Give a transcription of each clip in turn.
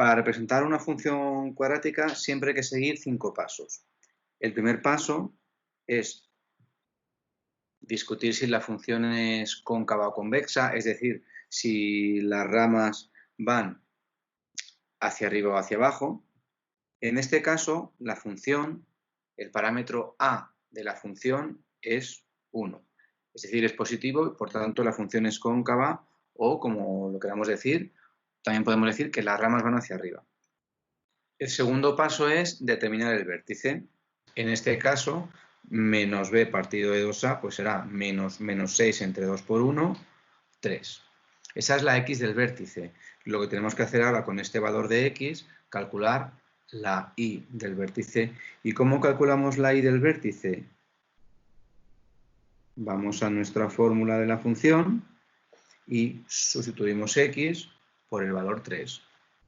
Para representar una función cuadrática siempre hay que seguir 5 pasos. El primer paso es discutir si la función es cóncava o convexa, es decir, si las ramas van hacia arriba o hacia abajo. En este caso, la función, el parámetro a de la función es 1. Es decir, es positivo y por tanto la función es cóncava o, como lo queramos decir, también podemos decir que las ramas van hacia arriba. El segundo paso es determinar el vértice. En este caso, menos b partido de 2a, pues será menos 6 entre 2 por 1, 3. Esa es la x del vértice. Lo que tenemos que hacer ahora con este valor de x, calcular la y del vértice. ¿Y cómo calculamos la y del vértice? Vamos a nuestra fórmula de la función y sustituimos x por el valor 3.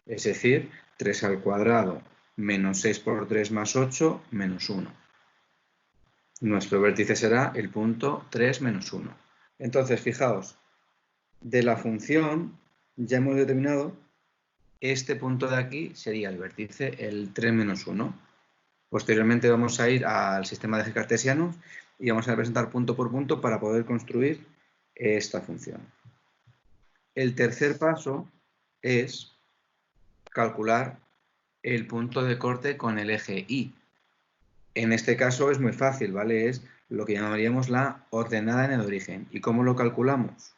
Es decir, 3 al cuadrado menos 6 por 3 más 8 menos 1. Nuestro vértice será el punto 3 menos 1. Entonces, fijaos, de la función ya hemos determinado este punto de aquí sería el vértice, el 3 menos 1. Posteriormente vamos a ir al sistema de ejes cartesianos y vamos a representar punto por punto para poder construir esta función. El tercer paso es calcular el punto de corte con el eje Y. En este caso es muy fácil, ¿vale? Es lo que llamaríamos la ordenada en el origen. ¿Y cómo lo calculamos?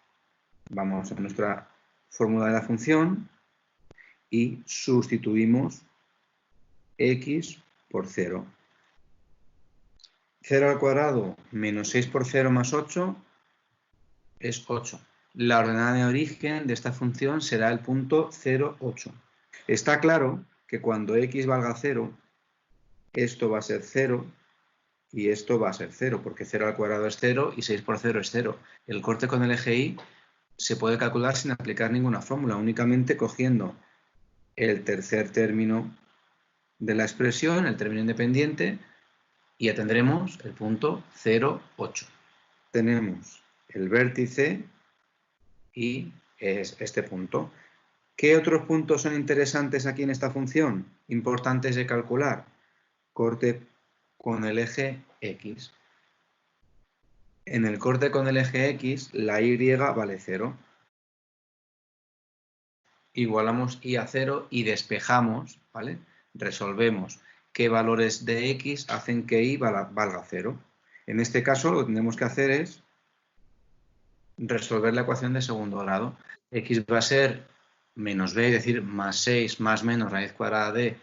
Vamos a nuestra fórmula de la función y sustituimos x por 0. 0 al cuadrado menos 6 por 0 más 8 es 8. La ordenada de origen de esta función será el punto 0, 8. Está claro que cuando x valga 0, esto va a ser 0 y esto va a ser 0, porque 0 al cuadrado es 0 y 6 por 0 es 0. El corte con el eje Y se puede calcular sin aplicar ninguna fórmula, únicamente cogiendo el tercer término de la expresión, el término independiente, y ya tendremos el punto 0, 8. Tenemos el vértice y es este punto. ¿Qué otros puntos son interesantes aquí en esta función? Importantes de calcular. Corte con el eje X. En el corte con el eje X, la Y vale 0. Igualamos Y a 0 y despejamos, ¿vale? Resolvemos qué valores de X hacen que Y valga 0. En este caso lo que tenemos que hacer es resolver la ecuación de segundo grado. X va a ser menos b, es decir, más 6 más menos raíz cuadrada de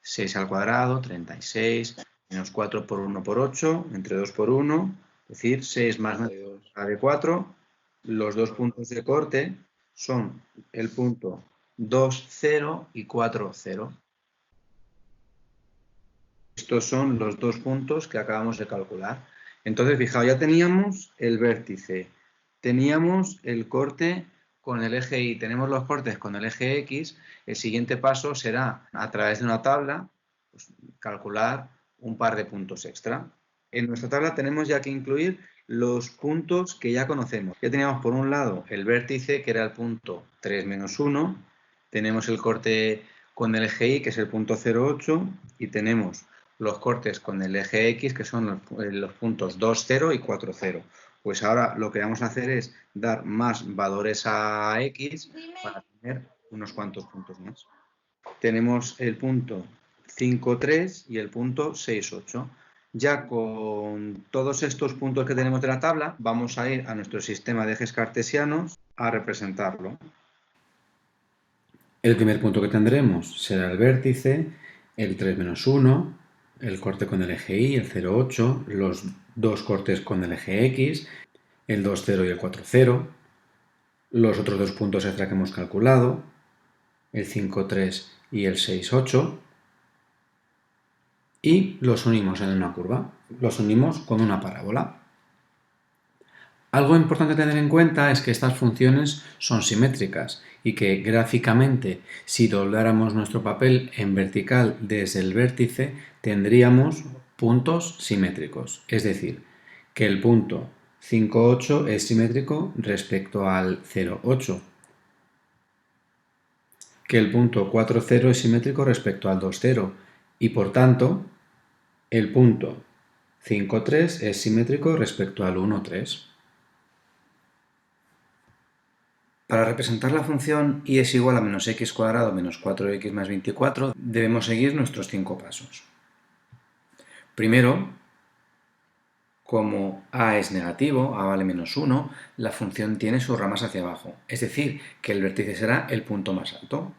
6 al cuadrado, 36, menos 4 por 1 por 8, entre 2 por 1, es decir, 6 más menos de 4. Los dos puntos de corte son el punto 2, 0 y 4, 0. Estos son los dos puntos que acabamos de calcular. Entonces, fijaos, ya teníamos el vértice, teníamos el corte con el eje Y, tenemos los cortes con el eje X. El siguiente paso será, a través de una tabla, pues, calcular un par de puntos extra. En nuestra tabla tenemos ya que incluir los puntos que ya conocemos. Ya teníamos por un lado el vértice, que era el punto 3 menos 1, tenemos el corte con el eje Y, que es el punto 0,8, y tenemos los cortes con el eje X, que son los puntos 2, 0 y 4, 0. Pues ahora lo que vamos a hacer es dar más valores a X para tener unos cuantos puntos más. Tenemos el punto 5, 3 y el punto 6, 8. Ya con todos estos puntos que tenemos de la tabla, vamos a ir a nuestro sistema de ejes cartesianos a representarlo. El primer punto que tendremos será el vértice, el 3 menos 1, el corte con el eje Y, el 0, 8, los dos cortes con el eje X, el 2, 0 y el 4, 0, los otros dos puntos extra que hemos calculado, el 5, 3 y el 6, 8, y los unimos en una curva, los unimos con una parábola. Algo importante a tener en cuenta es que estas funciones son simétricas y que gráficamente, si dobláramos nuestro papel en vertical desde el vértice, tendríamos puntos simétricos. Es decir, que el punto 5, 8 es simétrico respecto al 0, 8. que el punto 4, 0 es simétrico respecto al 2, 0 y por tanto el punto 5, 3 es simétrico respecto al 1, 3. Para representar la función y es igual a menos x cuadrado menos 4x más 24, debemos seguir nuestros 5 pasos. Primero, como a es negativo, a vale menos 1, la función tiene sus ramas hacia abajo, es decir, que el vértice será el punto más alto.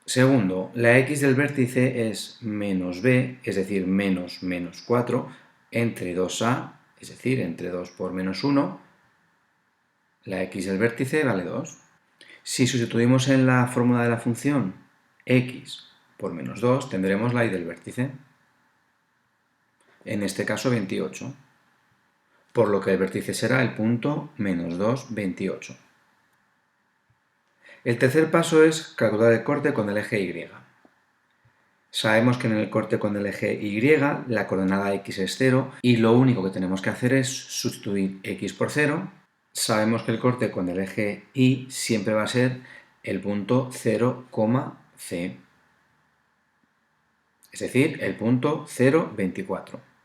Segundo, la x del vértice es menos b, es decir, menos 4, entre 2a, es decir, entre 2 por menos 1, la x del vértice vale 2. Si sustituimos en la fórmula de la función x por menos 2, tendremos la y del vértice, en este caso 28, por lo que el vértice será el punto menos 2, 28. El tercer paso es calcular el corte con el eje y. Sabemos que en el corte con el eje y la coordenada x es 0 y lo único que tenemos que hacer es sustituir x por 0. Sabemos que el corte con el eje y siempre va a ser el punto 0, c, es decir, el punto 0, 24.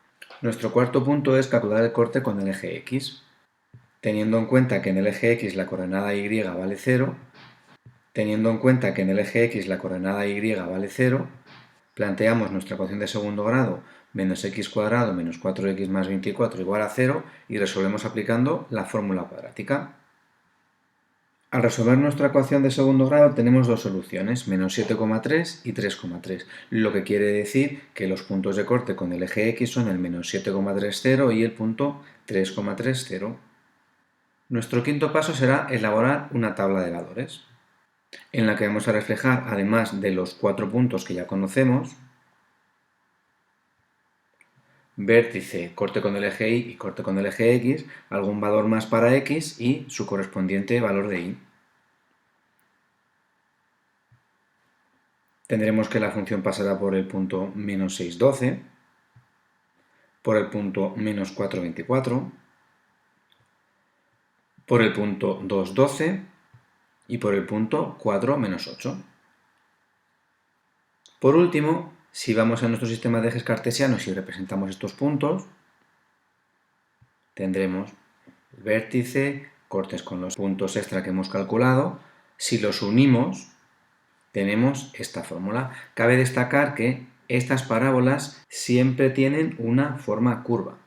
Nuestro cuarto punto es calcular el corte con el eje x. Teniendo en cuenta que en el eje x la coordenada y vale 0, planteamos nuestra ecuación de segundo grado menos x cuadrado menos 4x más 24 igual a 0 y resolvemos aplicando la fórmula cuadrática. Al resolver nuestra ecuación de segundo grado tenemos dos soluciones, menos 7,3 y 3,3, lo que quiere decir que los puntos de corte con el eje x son el menos 7,30 y el punto 3,30. Nuestro quinto paso será elaborar una tabla de valores, en la que vamos a reflejar, además de los 4 puntos que ya conocemos, vértice, corte con el eje y y corte con el eje x, algún valor más para x y su correspondiente valor de y. Tendremos que la función pasará por el punto menos 6, 12, por el punto menos 4, 24, por el punto 2, 12 y por el punto 4, menos 8. Por último, si vamos a nuestro sistema de ejes cartesianos y representamos estos puntos, tendremos el vértice, cortes con los puntos extra que hemos calculado. Si los unimos, tenemos esta fórmula. Cabe destacar que estas parábolas siempre tienen una forma curva.